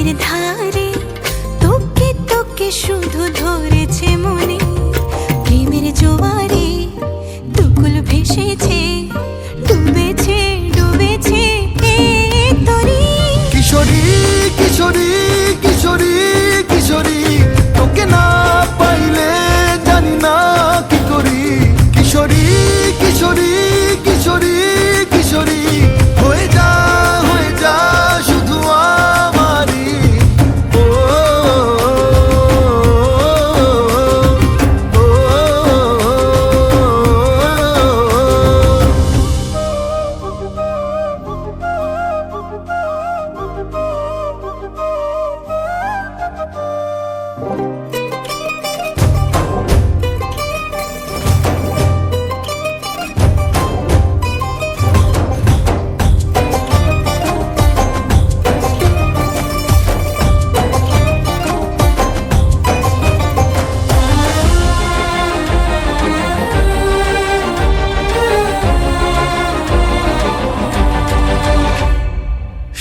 নদীর ধারে তোকে তোকে শুধু ধরেছে মনে, প্রেমের জোয়ারে দুকুল ভেসেছে, ডুবেছে ডুবেছে এই তরি। কিশোরী কিশোরী কিশোরী কিশোরী, তোকে না পাইলে জানি না কি করি। কিশোরী কিশোরী কিশোরী কিশোরী, হয়ে যা শুধু আমারই। ও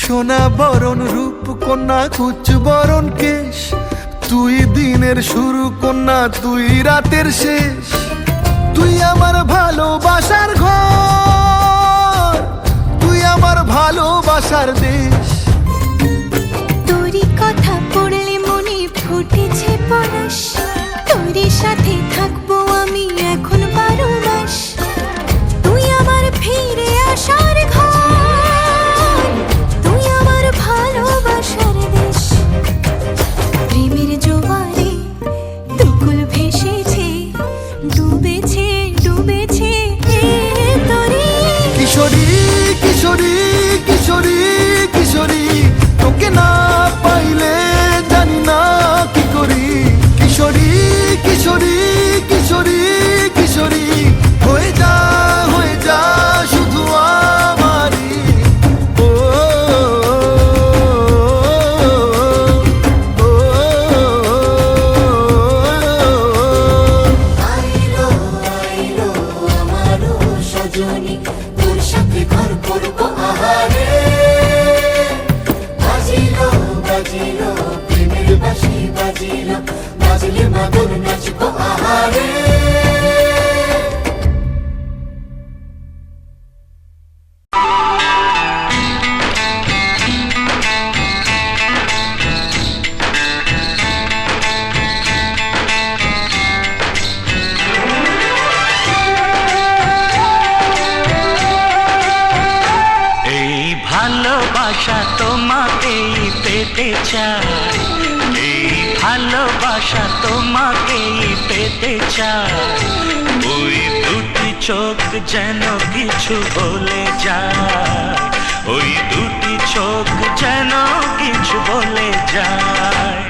সোনা বরণ রূপ কন্যা কুচ বরণ কেশ, তুই দিনের শুরু কন্যা তুই রাতের শেষ। তুই আমার ভালোবাসার ঘর, তুই আমার ভালোবাসার দেশ। তোরই কথা পড়লে মনে ফুটেছে পরশ, তোরই সাথে থাকবো আমি এখন 12 মাস। তুই আমার ফিরে আসার ঘর, তুই আমার ভালোবাসার দেশ। প্রেমের জোয়ারে দুকুল ভেসেছে, ডুবেছে ডুবেছে এই তরি। কিশোরী কিশোরী কিশোরী কিশোরী, তোকে না পাইলে জানি না কি করি। কিশোরী কিশোরী কিশোরী কিশোরী, হয়ে যা শুধু আমারই। ও আইলো আইলো আমারও সজনী, তোর সাথে ঘর করবো আহারে। বাজিলো বাজিলো প্রেমের বাঁশি বাজিলো, বাজলে মাদল নাচবো আহারে। এই ভালোবাসা তোমাকেই পেতে চাই, এই ভালোবাসা তোমাকেই পেতে চাই। ওই দুটি চোখ যেন কিছু বলে যায়, ওই দুটি চোখ যেন কিছু বলে যায়।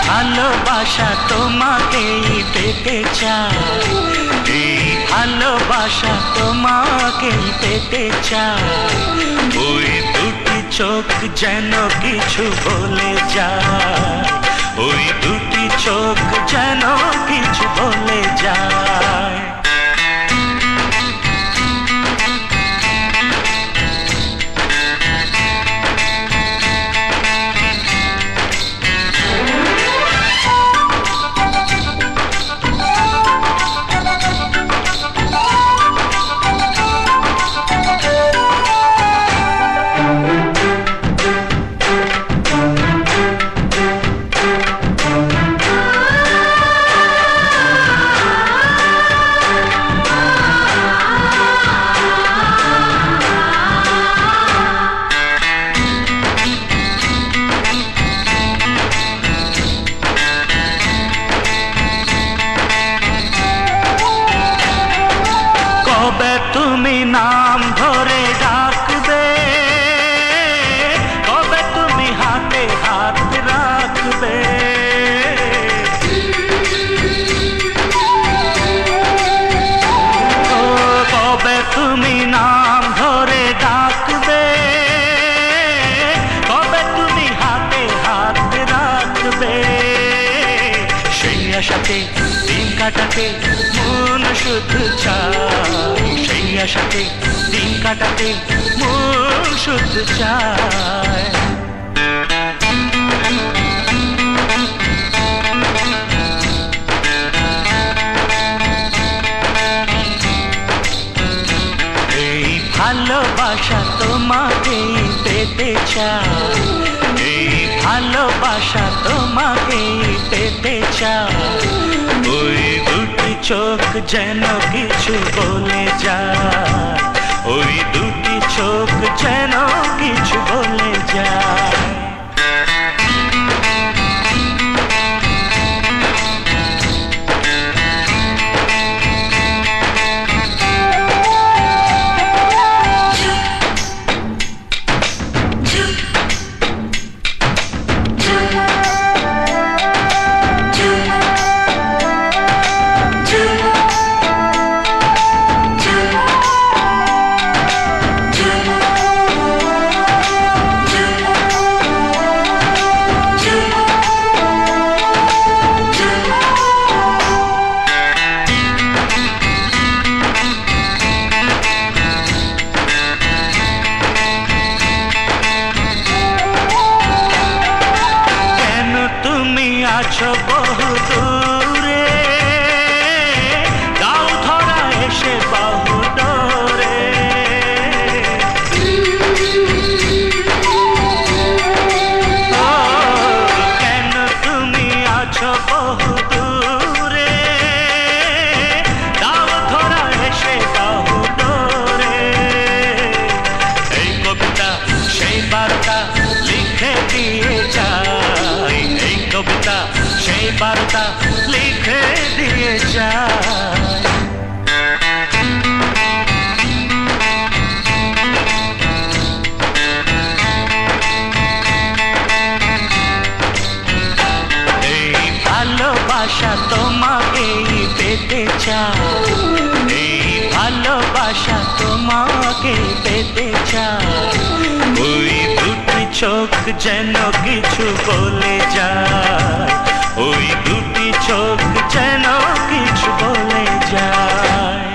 ভালোবাসা তোমাকেই পেতে চাই, এই ভালোবাসা তোমাকেই পেতে চাই। ওই দুটি চোখ যেন কিছু বলে যায়, ওই দুটি চোখ যেন কিছু বলে যায়। আশাতে দিন কাটাতে মন শুধু চায়, সেই আশাতে দিন কাটাতে মন শুধু চায়। এই ভালোবাসা তোমাকেই পেতে চায়, এই ভালোবাসা তোমাকেই পেতে চায়। ওই দুটি চোখ যেন কিছু বলে যায়, ওই দুটি চোখ যেন কিছু বলে যায়। আছো বহু দূরে, দাও ধরা এসে বাহু ডোরে। ও কেন তুমি আছো বহু দূরে, দাও ধরা এসে বাহু ডোরে। এই কবিতা সেই বার্তা লিখে দিয়ে যায়, এই কবিতা সেই বার্তা লিখে দিয়ে যায়। এই ভালোবাসা তোমাকেই পেতে চায়, এই ভালোবাসা তোমাকেই পেতে চায়। ওই দুটি চোখ যেন কিছু বলে যায়, ওই দুটি চোখ যেন কিছু বলে যায়।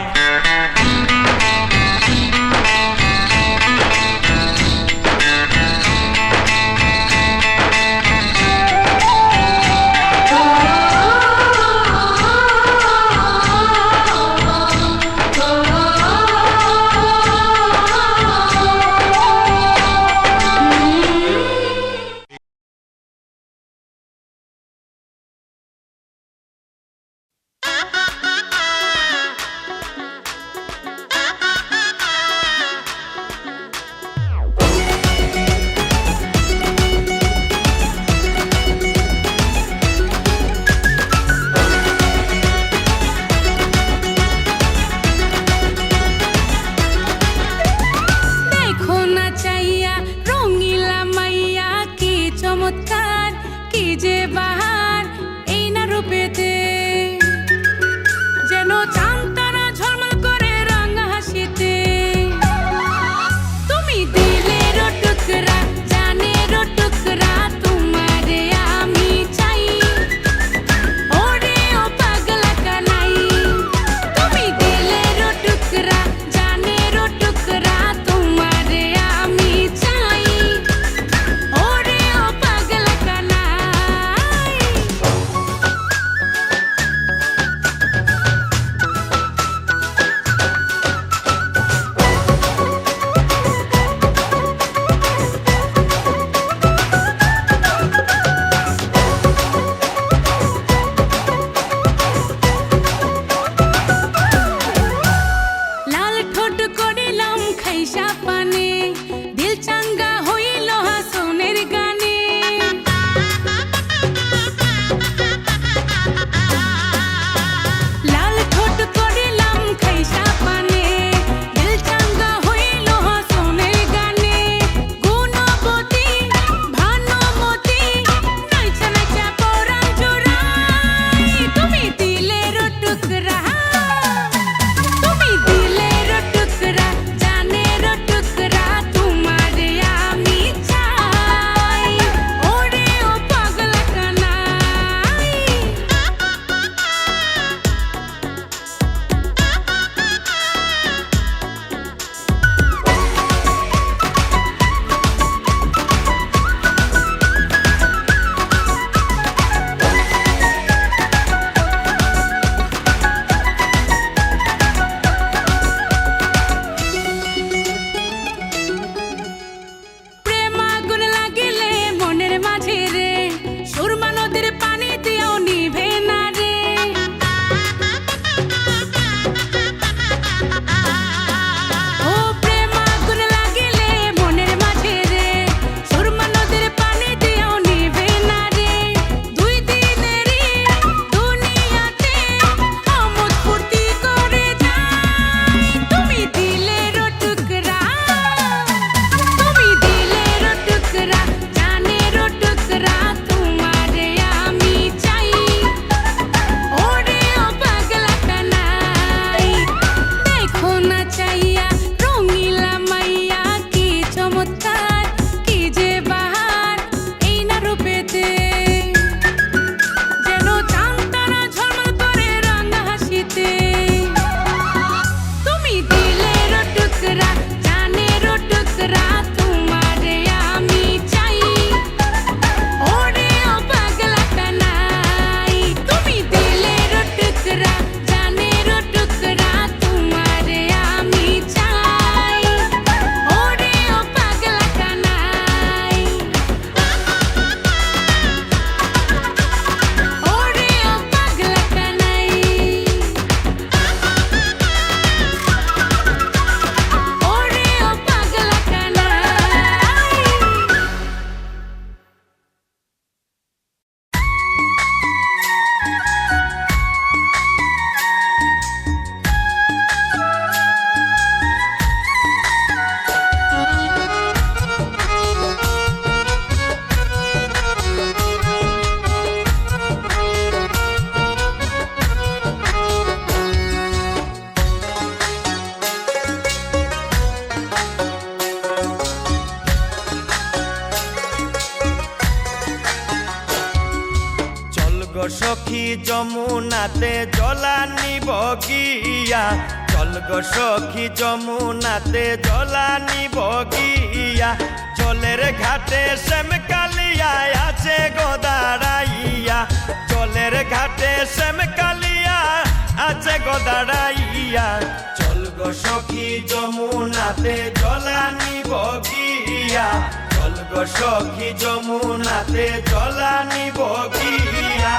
যমুনাতে জলানিব গিয়া, চল গো সখী যমুনাতে জলানিব গিয়া, জলের ঘাটে শ্যাম কালিয়া আছে গো দাঁড়াইয়া, জলের ঘাটে শ্যাম কালিয়া আছে গো দাঁড়াইয়া, চল গো সখী যমুনাতে জলানিব গিয়া, চল গো সখী যমুনাতে জলানিব গিয়া।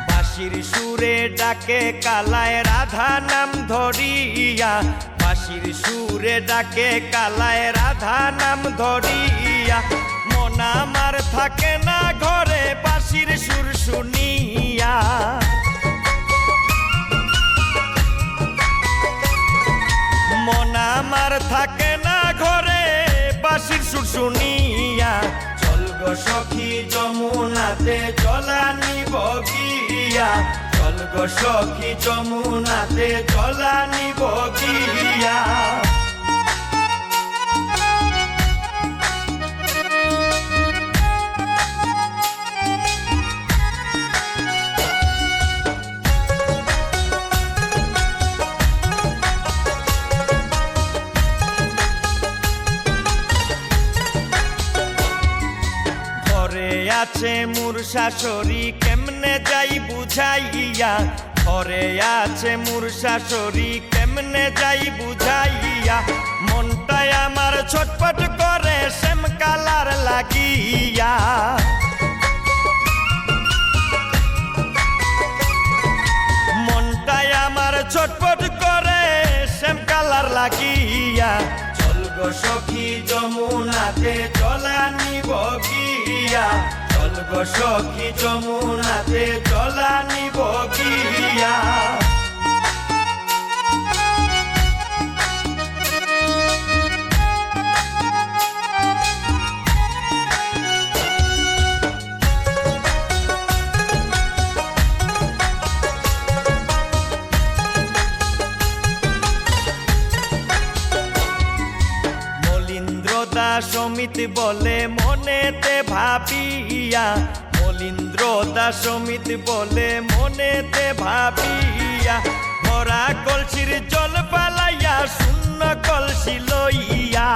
বাঁশির সুরে ডাকে কালায় রাধা নাম ধরিয়া, বাঁশির সুরে ডাকে কালায় রাধা নাম ধরিয়া, মন আমার থাকে না ঘরে বাঁশির সুর শুনিয়া, মন আমার থাকে না ঘরে বাঁশির সুর শুনিয়া, চল গো সখী যমুনাতে জলানিব গিয়া, চল গো সখী যমুনাতে জলানিব গিয়া। ঘরে আছে মোর শাশুড়ি কেমনে যাই বুঝাইয়া, ঘরে আছে মোর শাশুড়ি কেমনে যাই বুঝাইয়া, মনটাই আমার ছটপট করে শ্যাম কালার লাগিয়া, মনটাই আমার ছটপট করে শ্যাম কালার লাগিয়া, চল গো সখী যমুনাতে জলানিব গিয়া, চল গো সখী যমুনাতে জলানিব গিয়া। সমিতি বলে মনেতে ভাবিয়া, মলিন্দ্র দাস সমিতি বলে মনেতে ভাবিয়া, ভরা কলসির জল পালাইয়া শূন্য কলসি লইয়া,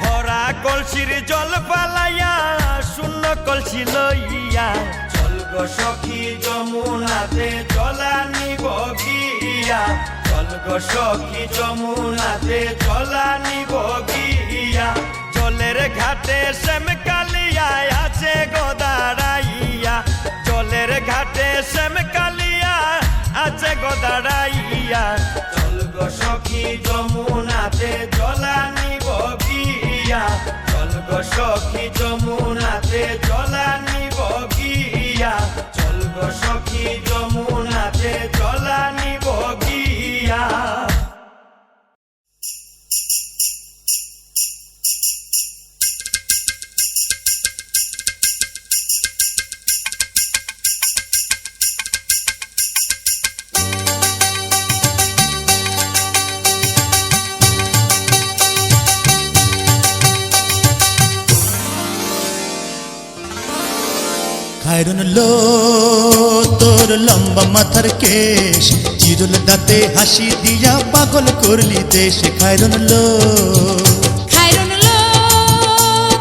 ভরা কলসির জল পালাইয়া শূন্য কলসি লইয়া, চল গো সখী যমুনাতে জলানিব গিয়া, চল গো সখী যমুনাতে জলানিব গিয়া, জলের ঘাটে শ্যাম কালিয়া আছে গো দাঁড়াইয়া, জলের ঘাটে শ্যাম কালিয়া আছে গো দাঁড়াইয়া, চল গো সখী যমুনাতে জলানিব গিয়া, চল গো সখী যমুনাতে জলানিব গিয়া, চল গো সখী যমুনাতে জলানিব গিয়া। খায়রুন লো তোর লম্বা মাথার কেশ, চিরুল দাঁতে হাসি দিয়া পাগল করলি দেশ। খায়রুন লো খায়রুন লো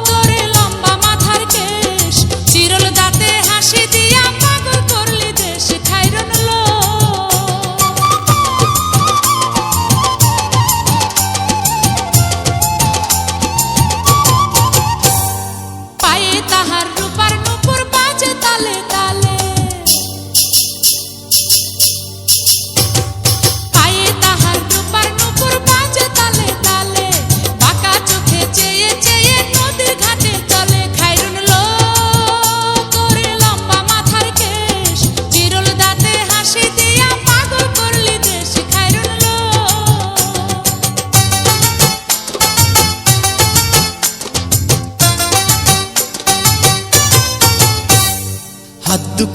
তোর লম্বা মাথার কেশ, চিরল দাঁতে হাসি দিয়া পাগল করলি দেশ। খায়রুন লো পায়ে তাহার রূপার নূপুর বাজে তালে তালে, পায়ে তাহার রূপার নূপুর বাজে তালে তালে,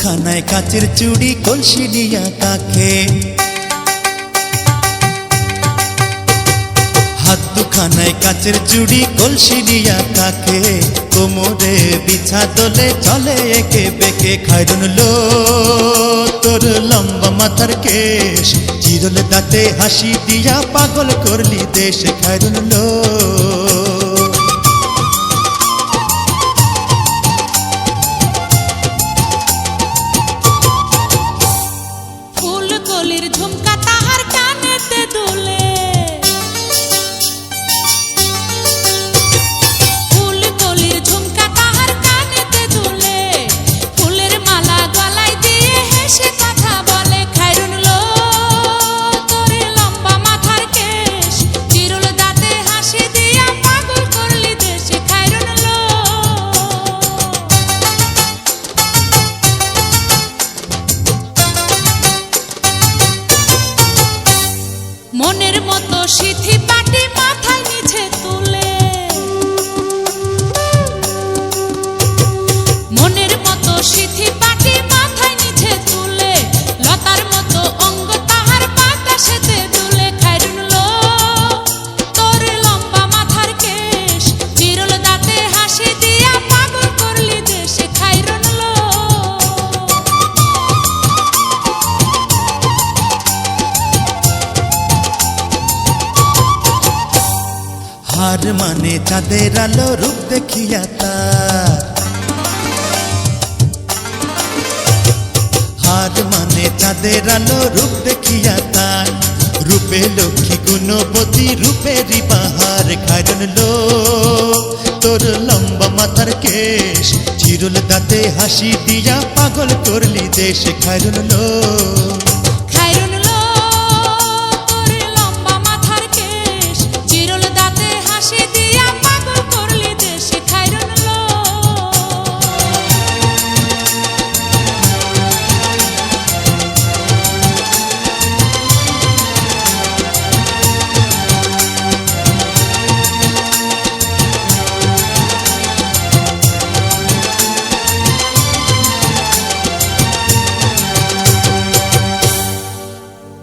দুখানায় কাচের চুড়ি কলসি নিয়া কাকে, হাত দুখানায় কাচের চুড়ি কলসি নিয়া কাকে, কোমরে বিছা দোলে চলে একে বেঁকে। খায়রুন লো তোর লম্বা মাথার কেশ, চিরল দাঁতে হাসি দিয়া পাগল করলি দেশ। খায়রুন লো ফুল কলির ঝুমকা তাহার কানেতে দুলে, ফুল কলির ঝুমকা তাহার কানেতে দুলে, ফুলের মালা গলায় দিয়ে হেসে কথা বলে। খায়রুন লো তোর লম্বা মাথার কেশ, চিরল দাঁতে হাসি দিয়া পাগল করলি দেশ। খায়রুন লো মনের মতো সিথি পাটি মাথায় নিচে তুলে, মনের মতো সিথি পাটি মাথায় নিচে তুলে, লতার মতো অঙ্গ তাহার বাতাসেতে দুলে। খায়রুন লো তোর লম্বা মাথার কেশ, চিরল দাঁতে হাসি দিয়া পাগল করলি দেশ। খায়রুন লো হার মানে চাঁদের আলো রূপ দেখিয়া তার, হার মানে চাঁদের আলো রূপ দেখিয়া তার, রূপে লক্ষ্মী গুণবতী রূপেরই বাহার। খায়রুন লো তোর লম্বা মাথার কেশ, চিরল দাঁতে হাসি দিয়া পাগল করলি দেশ। খায়রুন লো